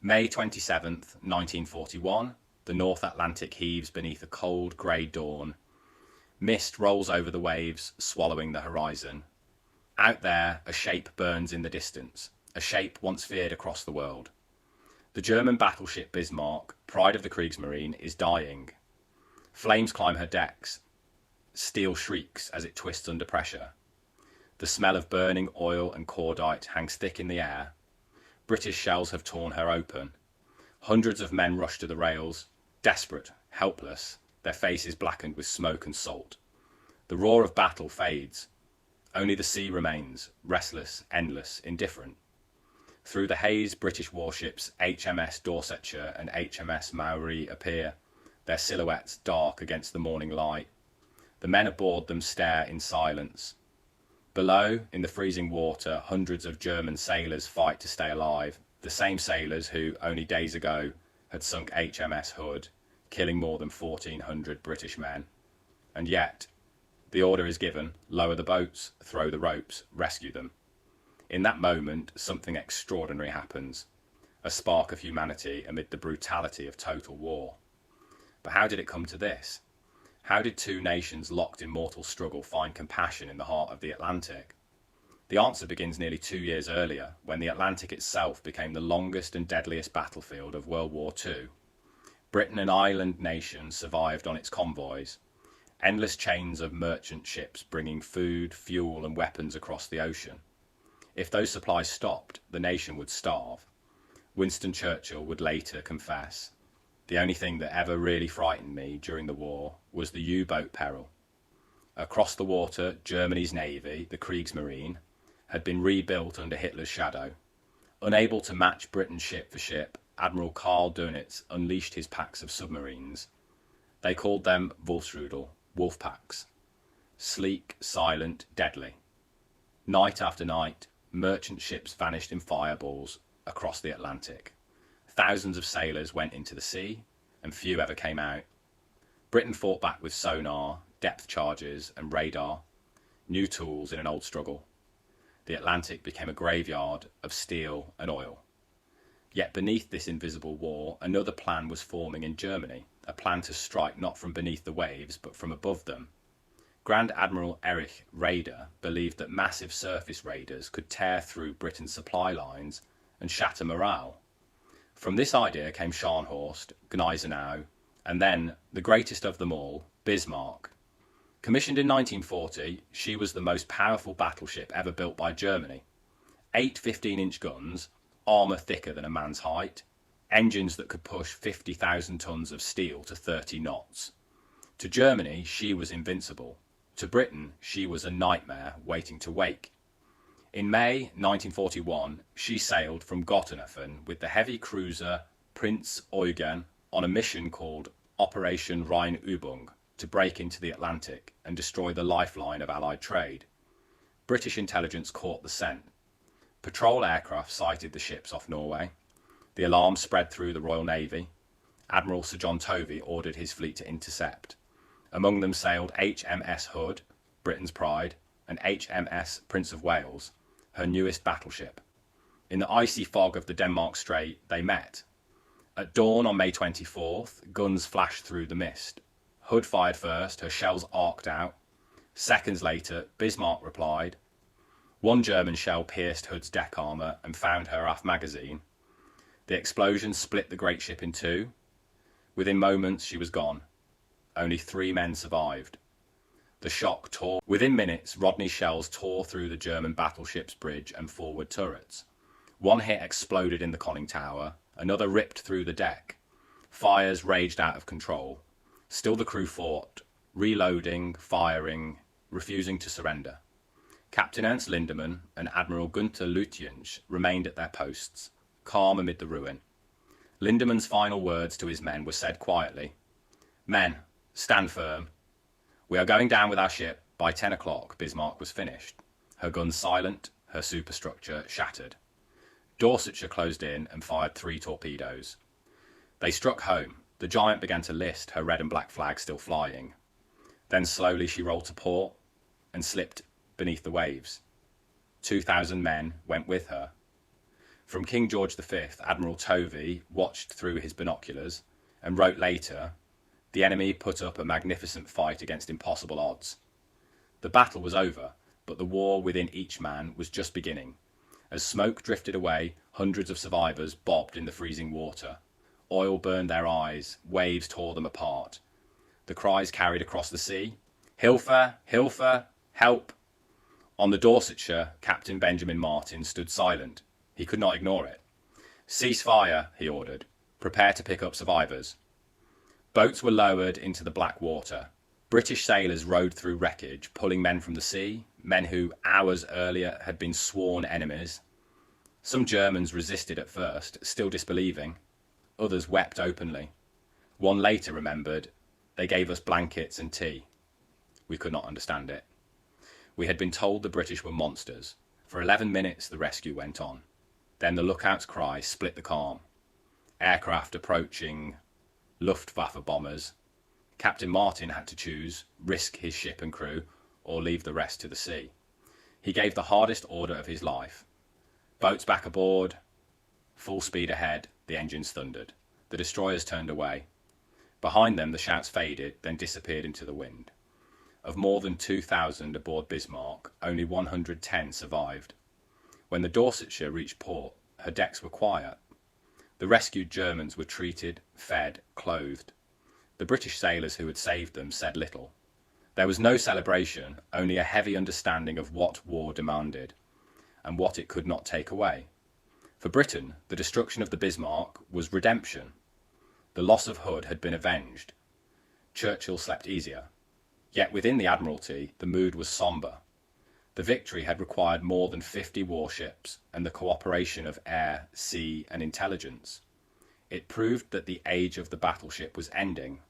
May 27th, 1941, the North Atlantic heaves beneath a cold, grey dawn. Mist rolls over the waves, swallowing the horizon. Out there, a shape burns in the distance, a shape once feared across the world. The German battleship Bismarck, pride of the Kriegsmarine, is dying. Flames climb her decks. Steel shrieks as it twists under pressure. The smell of burning oil and cordite hangs thick in the air. British shells have torn her open. Hundreds of men rush to the rails, desperate, helpless, their faces blackened with smoke and salt. The roar of battle fades. Only the sea remains, restless, endless, indifferent. Through the haze, British warships HMS Dorsetshire and HMS Maori appear, their silhouettes dark against the morning light. The men aboard them stare in silence. Below, in the freezing water, hundreds of German sailors fight to stay alive, the same sailors who, only days ago, had sunk HMS Hood, killing more than 1,400 British men. And yet, the order is given: lower the boats, throw the ropes, rescue them. In that moment, something extraordinary happens. A spark of humanity amid the brutality of total war. But how did it come to this? How did two nations locked in mortal struggle find compassion in the heart of the Atlantic? The answer begins nearly 2 years earlier, when the Atlantic itself became the longest and deadliest battlefield of World War II. Britain, an island nation, survived on its convoys. Endless chains of merchant ships bringing food, fuel and weapons across the ocean. If those supplies stopped, the nation would starve. Winston Churchill would later confess, "The only thing that ever really frightened me during the war was the U-boat peril." Across the water, Germany's navy, the Kriegsmarine, had been rebuilt under Hitler's shadow. Unable to match Britain's ship for ship, Admiral Karl Dönitz unleashed his packs of submarines. They called them Wolfsrudel, wolf packs. Sleek, silent, deadly. Night after night, merchant ships vanished in fireballs across the Atlantic. Thousands of sailors went into the sea, and few ever came out. Britain fought back with sonar, depth charges, and radar, new tools in an old struggle. The Atlantic became a graveyard of steel and oil. Yet beneath this invisible war, another plan was forming in Germany, a plan to strike not from beneath the waves, but from above them. Grand Admiral Erich Raeder believed that massive surface raiders could tear through Britain's supply lines and shatter morale. From this idea came Scharnhorst, Gneisenau, and then, the greatest of them all, Bismarck. Commissioned in 1940, she was the most powerful battleship ever built by Germany. 8 15-inch guns, armour thicker than a man's height, engines that could push 50,000 tons of steel to 30 knots. To Germany, she was invincible. To Britain, she was a nightmare waiting to wake. In May 1941, she sailed from Gotenhofen with the heavy cruiser Prinz Eugen on a mission called Operation Rheinübung to break into the Atlantic and destroy the lifeline of Allied trade. British intelligence caught the scent. Patrol aircraft sighted the ships off Norway. The alarm spread through the Royal Navy. Admiral Sir John Tovey ordered his fleet to intercept. Among them sailed HMS Hood, Britain's pride, and HMS Prince of Wales, her newest battleship. In the icy fog of the Denmark Strait, they met. At dawn on May 24th, guns flashed through the mist. Hood fired first, her shells arced out. Seconds later, Bismarck replied. One German shell pierced Hood's deck armour and found her aft magazine. The explosion split the great ship in two. Within moments, she was gone. Only 3 men survived. The shock tore. Within minutes, Rodney's shells tore through the German battleship's bridge and forward turrets. One hit exploded in the conning tower, another ripped through the deck. Fires raged out of control. Still the crew fought, reloading, firing, refusing to surrender. Captain Ernst Lindemann and Admiral Günther Lütjens remained at their posts, calm amid the ruin. Lindemann's final words to his men were said quietly. "Men, stand firm. We are going down with our ship." By 10 o'clock, Bismarck was finished. Her guns silent, her superstructure shattered. Dorsetshire closed in and fired 3 torpedoes. They struck home. The Giant began to list, her red and black flag still flying. Then slowly she rolled to port and slipped beneath the waves. 2,000 men went with her. From King George V, Admiral Tovey watched through his binoculars and wrote later, "The enemy put up a magnificent fight against impossible odds." The battle was over, but the war within each man was just beginning. As smoke drifted away, hundreds of survivors bobbed in the freezing water. Oil burned their eyes, waves tore them apart. The cries carried across the sea, "Hilfe! Hilfe! Help!" On the Dorsetshire, Captain Benjamin Martin stood silent. He could not ignore it. "Cease fire," he ordered. "Prepare to pick up survivors." Boats were lowered into the black water. British sailors rowed through wreckage, pulling men from the sea, men who, hours earlier, had been sworn enemies. Some Germans resisted at first, still disbelieving. Others wept openly. One later remembered, "They gave us blankets and tea." We could not understand it. We had been told the British were monsters. For 11 minutes the rescue went on. Then the lookout's cry split the calm. Aircraft approaching, Luftwaffe bombers. Captain Martin had to choose, risk his ship and crew, or leave the rest to the sea. He gave the hardest order of his life. Boats back aboard. Full speed ahead, the engines thundered. The destroyers turned away. Behind them the shouts faded, then disappeared into the wind. Of more than 2,000 aboard Bismarck, only 110 survived. When the Dorsetshire reached port, her decks were quiet. The rescued Germans were treated, fed, clothed. The British sailors who had saved them said little. There was no celebration, only a heavy understanding of what war demanded, and what it could not take away. For Britain, the destruction of the Bismarck was redemption. The loss of Hood had been avenged. Churchill slept easier. Yet within the Admiralty, the mood was sombre. The victory had required more than 50 warships and the cooperation of air, sea, and intelligence. It proved that the age of the battleship was ending,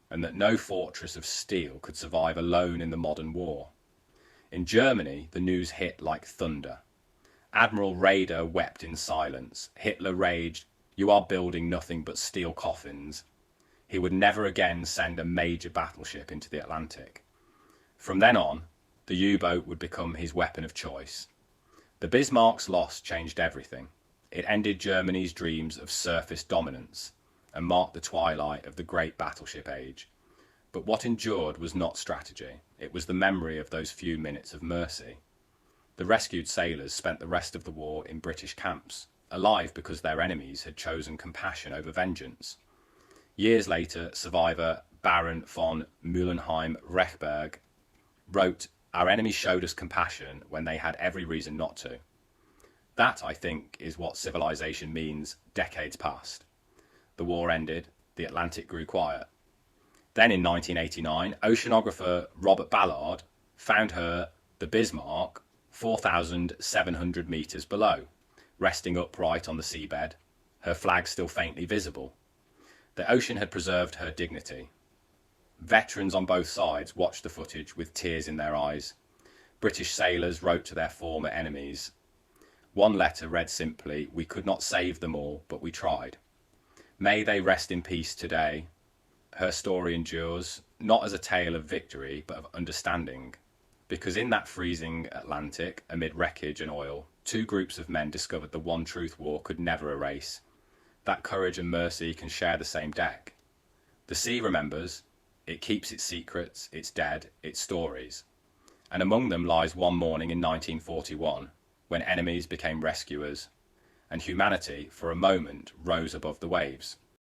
and that no fortress of steel could survive alone in the modern war. In Germany, the news hit like thunder. Admiral Raeder wept in silence. Hitler raged, "You are building nothing but steel coffins." He would never again send a major battleship into the Atlantic. From then on, the U-boat would become his weapon of choice. The Bismarck's loss changed everything. It ended Germany's dreams of surface dominance and marked the twilight of the great battleship age. But what endured was not strategy. It was the memory of those few minutes of mercy. The rescued sailors spent the rest of the war in British camps, alive because their enemies had chosen compassion over vengeance. Years later, survivor Baron von Müllenheim-Rechberg wrote, "Our enemies showed us compassion when they had every reason not to." That, I think, is what civilization means decades past. The war ended, the Atlantic grew quiet. Then in 1989, oceanographer Robert Ballard found her, the Bismarck, 4,700 metres below, resting upright on the seabed, her flag still faintly visible. The ocean had preserved her dignity. Veterans on both sides watched the footage with tears in their eyes. British sailors wrote to their former enemies. One letter read simply, "We could not save them all, but we tried." May they rest in peace today. Her story endures, not as a tale of victory, but of understanding. Because in that freezing Atlantic, amid wreckage and oil, two groups of men discovered the one truth war could never erase. That courage and mercy can share the same deck. The sea remembers. It keeps its secrets, its dead, its stories. And among them lies one morning in 1941, when enemies became rescuers, and humanity, for a moment, rose above the waves.